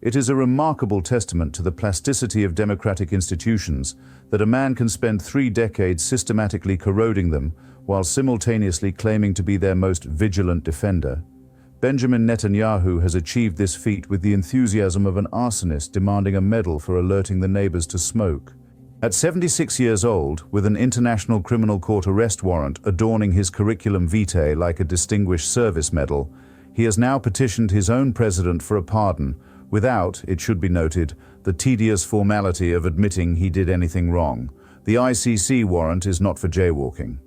It is a remarkable testament to the plasticity of democratic institutions that a man can spend 3 decades systematically corroding them while simultaneously claiming to be their most vigilant defender. Benjamin Netanyahu has achieved this feat with the enthusiasm of an arsonist demanding a medal for alerting the neighbors to smoke. At 76 years old, with an International Criminal Court arrest warrant adorning his curriculum vitae like a Distinguished Service Medal, he has now petitioned his own president for a pardon, without, it should be noted, the tedious formality of admitting he did anything wrong. The ICC warrant is not for jaywalking.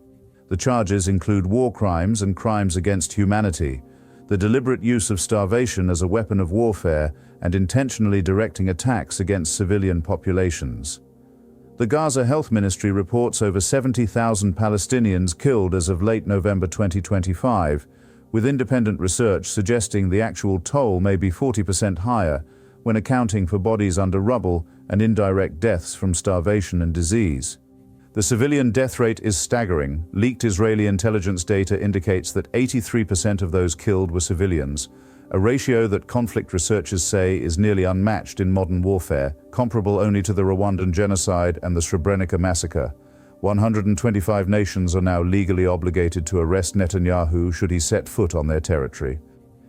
The charges include war crimes and crimes against humanity, the deliberate use of starvation as a weapon of warfare, and intentionally directing attacks against civilian populations. The Gaza Health Ministry reports over 70,000 Palestinians killed as of late November 2025, with independent research suggesting the actual toll may be 40% higher when accounting for bodies under rubble and indirect deaths from starvation and disease. The civilian death rate is staggering. Leaked Israeli intelligence data indicates that 83% of those killed were civilians, a ratio that conflict researchers say is nearly unmatched in modern warfare, comparable only to the Rwandan genocide and the Srebrenica massacre. 125 nations are now legally obligated to arrest Netanyahu should he set foot on their territory.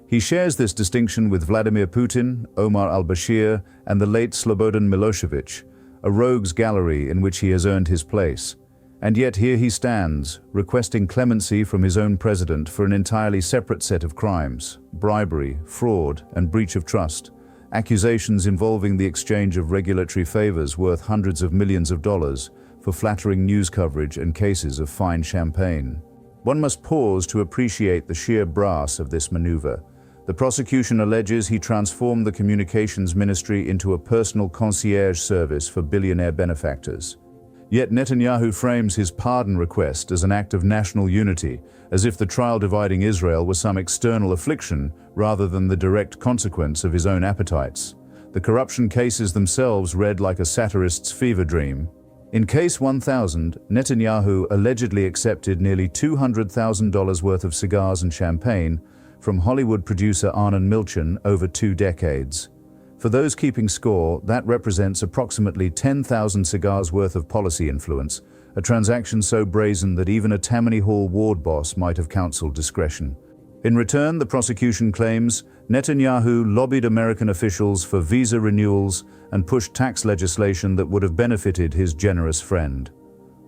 He shares this distinction with Vladimir Putin, Omar al-Bashir, and the late Slobodan Milosevic, a rogues gallery in which he has earned his place. And yet here he stands, requesting clemency from his own president for an entirely separate set of crimes: bribery, fraud, and breach of trust, accusations involving the exchange of regulatory favors worth hundreds of millions of dollars for flattering news coverage and cases of fine champagne. One must pause to appreciate the sheer brass of this maneuver. The prosecution alleges he transformed the communications ministry into a personal concierge service for billionaire benefactors. Yet Netanyahu frames his pardon request as an act of national unity, as if the trial dividing Israel was some external affliction rather than the direct consequence of his own appetites. The corruption cases themselves read like a satirist's fever dream. In Case 1000, Netanyahu allegedly accepted nearly $200,000 worth of cigars and champagne from Hollywood producer Arnon Milchan over 2 decades. For those keeping score, that represents approximately 10,000 cigars worth of policy influence, a transaction so brazen that even a Tammany Hall ward boss might have counseled discretion. In return, the prosecution claims Netanyahu lobbied American officials for visa renewals and pushed tax legislation that would have benefited his generous friend.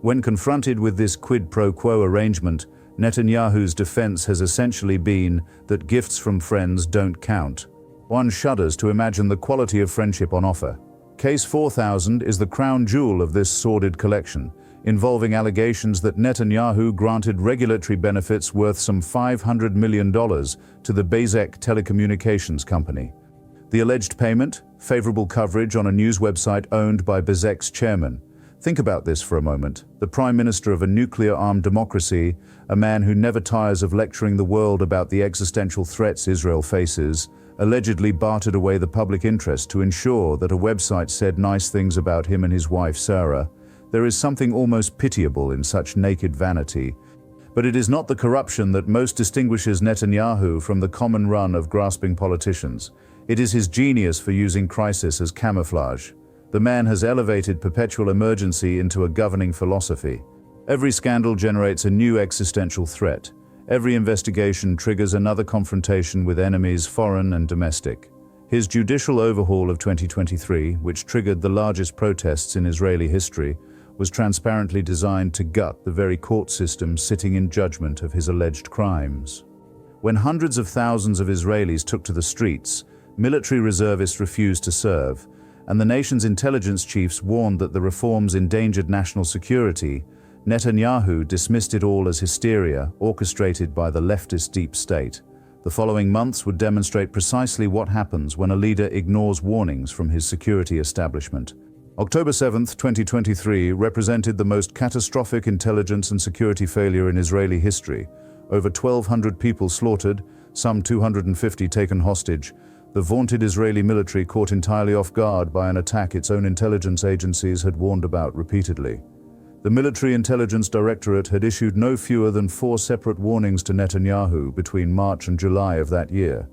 When confronted with this quid pro quo arrangement, Netanyahu's defense has essentially been that gifts from friends don't count. One shudders to imagine the quality of friendship on offer. Case 4000 is the crown jewel of this sordid collection, involving allegations that Netanyahu granted regulatory benefits worth some $500 million to the Bezek telecommunications company. The alleged payment? Favorable coverage on a news website owned by Bezek's chairman. Think about this for a moment. The Prime Minister of a nuclear-armed democracy, a man who never tires of lecturing the world about the existential threats Israel faces, allegedly bartered away the public interest to ensure that a website said nice things about him and his wife Sarah. There is something almost pitiable in such naked vanity. But it is not the corruption that most distinguishes Netanyahu from the common run of grasping politicians. It is his genius for using crisis as camouflage. The man has elevated perpetual emergency into a governing philosophy. Every scandal generates a new existential threat. Every investigation triggers another confrontation with enemies, foreign and domestic. His judicial overhaul of 2023, which triggered the largest protests in Israeli history, was transparently designed to gut the very court system sitting in judgment of his alleged crimes. When hundreds of thousands of Israelis took to the streets, military reservists refused to serve, and the nation's intelligence chiefs warned that the reforms endangered national security, Netanyahu dismissed it all as hysteria orchestrated by the leftist deep state. The following months would demonstrate precisely what happens when a leader ignores warnings from his security establishment. October 7, 2023 represented the most catastrophic intelligence and security failure in Israeli history. Over 1,200 people slaughtered, some 250 taken hostage. The vaunted Israeli military caught entirely off guard by an attack its own intelligence agencies had warned about repeatedly. The Military Intelligence Directorate had issued no fewer than 4 separate warnings to Netanyahu between March and July of that year.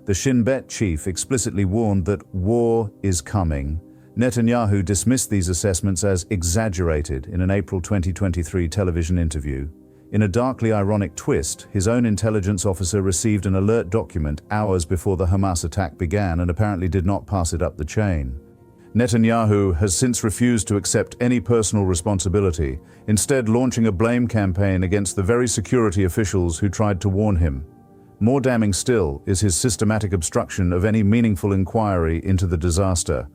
The Shin Bet chief explicitly warned that war is coming. Netanyahu dismissed these assessments as exaggerated in an April 2023 television interview. In a darkly ironic twist, his own intelligence officer received an alert document hours before the Hamas attack began and apparently did not pass it up the chain. Netanyahu has since refused to accept any personal responsibility, instead launching a blame campaign against the very security officials who tried to warn him. More damning still is his systematic obstruction of any meaningful inquiry into the disaster.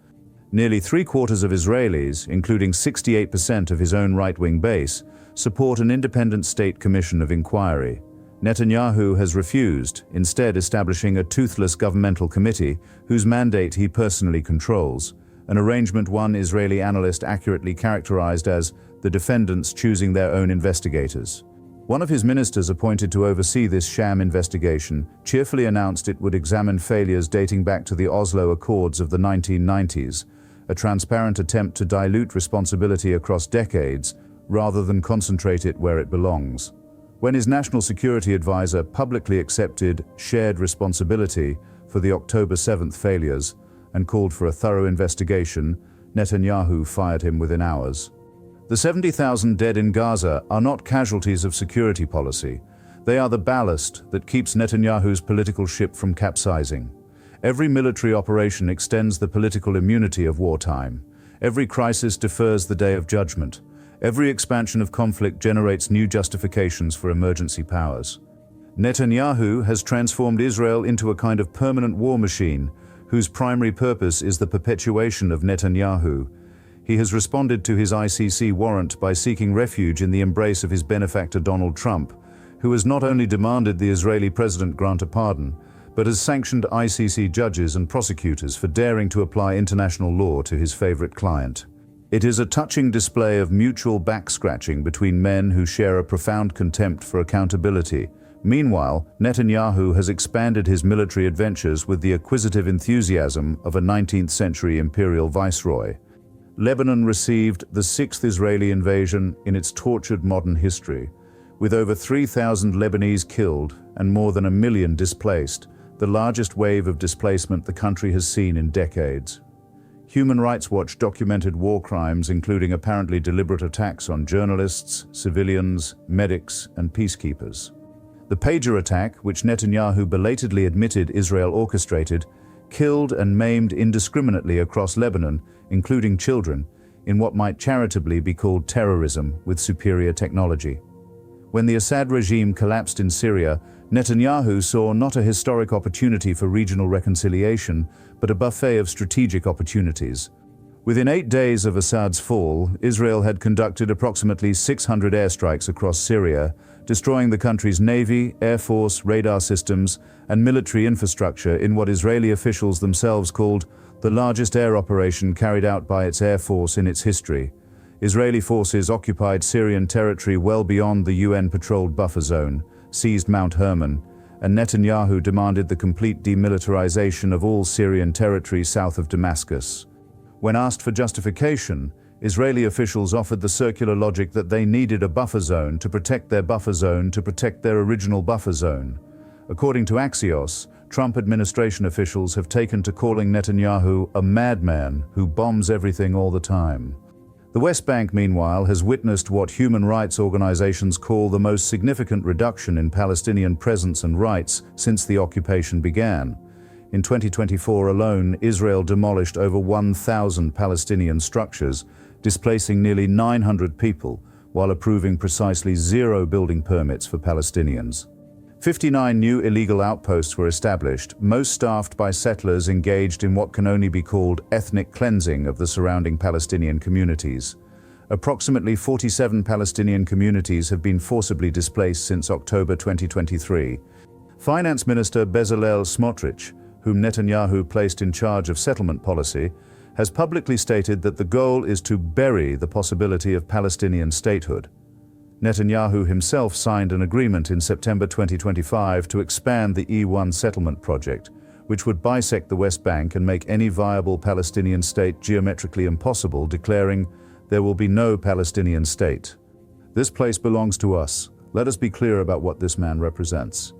Nearly three-quarters of Israelis, including 68% of his own right-wing base, support an independent state commission of inquiry. Netanyahu has refused, instead establishing a toothless governmental committee whose mandate he personally controls, an arrangement one Israeli analyst accurately characterized as the defendants choosing their own investigators. One of his ministers appointed to oversee this sham investigation cheerfully announced it would examine failures dating back to the Oslo Accords of the 1990s, a transparent attempt to dilute responsibility across decades rather than concentrate it where it belongs. When his national security advisor publicly accepted shared responsibility for the October 7th failures and called for a thorough investigation, Netanyahu fired him within hours. The 70,000 dead in Gaza are not casualties of security policy. They are the ballast that keeps Netanyahu's political ship from capsizing. Every military operation extends the political immunity of wartime. Every crisis defers the day of judgment. Every expansion of conflict generates new justifications for emergency powers. Netanyahu has transformed Israel into a kind of permanent war machine whose primary purpose is the perpetuation of Netanyahu. He has responded to his ICC warrant by seeking refuge in the embrace of his benefactor Donald Trump, who has not only demanded the Israeli president grant a pardon, but has sanctioned ICC judges and prosecutors for daring to apply international law to his favorite client. It is a touching display of mutual back-scratching between men who share a profound contempt for accountability. Meanwhile, Netanyahu has expanded his military adventures with the acquisitive enthusiasm of a 19th-century imperial viceroy. Lebanon received the sixth Israeli invasion in its tortured modern history. With over 3,000 Lebanese killed and more than 1 million displaced, the largest wave of displacement the country has seen in decades. Human Rights Watch documented war crimes including apparently deliberate attacks on journalists, civilians, medics, and peacekeepers. The pager attack, which Netanyahu belatedly admitted Israel orchestrated, killed and maimed indiscriminately across Lebanon, including children, in what might charitably be called terrorism with superior technology. When the Assad regime collapsed in Syria, Netanyahu saw not a historic opportunity for regional reconciliation, but a buffet of strategic opportunities. Within 8 days of Assad's fall, Israel had conducted approximately 600 airstrikes across Syria, destroying the country's navy, air force, radar systems, and military infrastructure in what Israeli officials themselves called the largest air operation carried out by its air force in its history. Israeli forces occupied Syrian territory well beyond the UN-patrolled buffer zone, seized Mount Hermon, and Netanyahu demanded the complete demilitarization of all Syrian territory south of Damascus. When asked for justification, Israeli officials offered the circular logic that they needed a buffer zone to protect their buffer zone to protect their original buffer zone. According to Axios, Trump administration officials have taken to calling Netanyahu a madman who bombs everything all the time. The West Bank, meanwhile, has witnessed what human rights organizations call the most significant reduction in Palestinian presence and rights since the occupation began. In 2024 alone, Israel demolished over 1,000 Palestinian structures, displacing nearly 900 people, while approving precisely 0 building permits for Palestinians. 59 new illegal outposts were established, most staffed by settlers engaged in what can only be called ethnic cleansing of the surrounding Palestinian communities. Approximately 47 Palestinian communities have been forcibly displaced since October 2023. Finance Minister Bezalel Smotrich, whom Netanyahu placed in charge of settlement policy, has publicly stated that the goal is to bury the possibility of Palestinian statehood. Netanyahu himself signed an agreement in September 2025 to expand the E1 settlement project, which would bisect the West Bank and make any viable Palestinian state geometrically impossible, declaring, "There will be no Palestinian state. This place belongs to us. Let us be clear about what this man represents."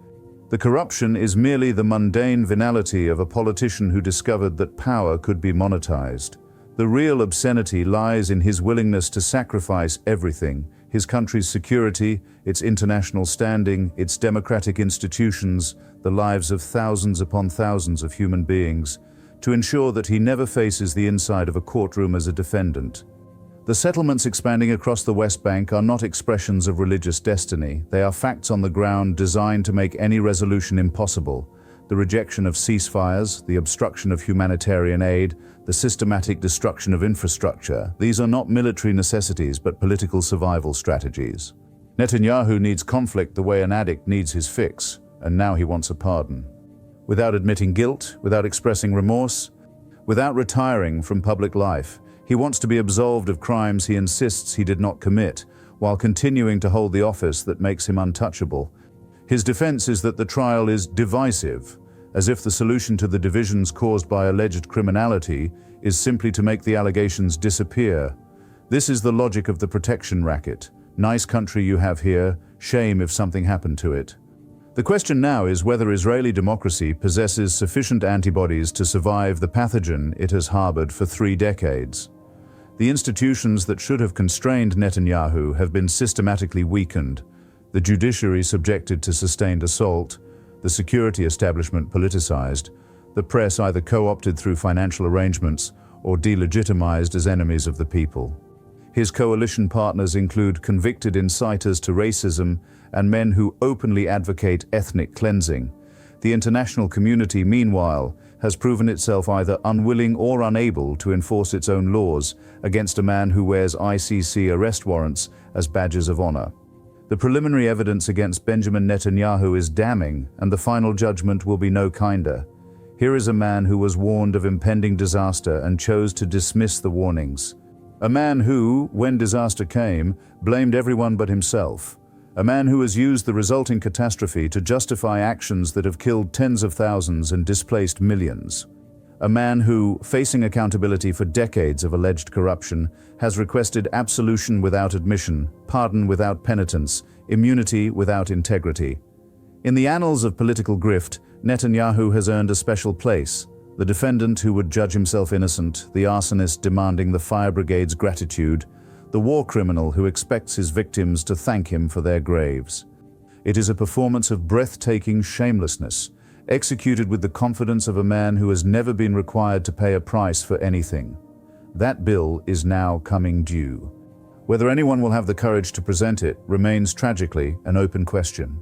The corruption is merely the mundane venality of a politician who discovered that power could be monetized. The real obscenity lies in his willingness to sacrifice everything, his country's security, its international standing, its democratic institutions, the lives of thousands upon thousands of human beings, to ensure that he never faces the inside of a courtroom as a defendant. The settlements expanding across the West Bank are not expressions of religious destiny. They are facts on the ground designed to make any resolution impossible. The rejection of ceasefires, the obstruction of humanitarian aid, the systematic destruction of infrastructure. These are not military necessities but political survival strategies. Netanyahu needs conflict the way an addict needs his fix, and now he wants a pardon. Without admitting guilt, without expressing remorse, without retiring from public life, he wants to be absolved of crimes he insists he did not commit, while continuing to hold the office that makes him untouchable. His defense is that the trial is divisive, as if the solution to the divisions caused by alleged criminality is simply to make the allegations disappear. This is the logic of the protection racket. Nice country you have here, shame if something happened to it. The question now is whether Israeli democracy possesses sufficient antibodies to survive the pathogen it has harbored for 3 decades. The institutions that should have constrained Netanyahu have been systematically weakened, the judiciary subjected to sustained assault, the security establishment politicized, the press either co-opted through financial arrangements or delegitimized as enemies of the people. His coalition partners include convicted inciters to racism and men who openly advocate ethnic cleansing. The international community, meanwhile, has proven itself either unwilling or unable to enforce its own laws against a man who wears ICC arrest warrants as badges of honor. The preliminary evidence against Benjamin Netanyahu is damning, and the final judgment will be no kinder. Here is a man who was warned of impending disaster and chose to dismiss the warnings. A man who, when disaster came, blamed everyone but himself. A man who has used the resulting catastrophe to justify actions that have killed tens of thousands and displaced millions. A man who, facing accountability for decades of alleged corruption, has requested absolution without admission, pardon without penitence, immunity without integrity. In the annals of political grift, Netanyahu has earned a special place. The defendant who would judge himself innocent, the arsonist demanding the fire brigade's gratitude, the war criminal who expects his victims to thank him for their graves. It is a performance of breathtaking shamelessness, executed with the confidence of a man who has never been required to pay a price for anything. That bill is now coming due. Whether anyone will have the courage to present it remains tragically an open question.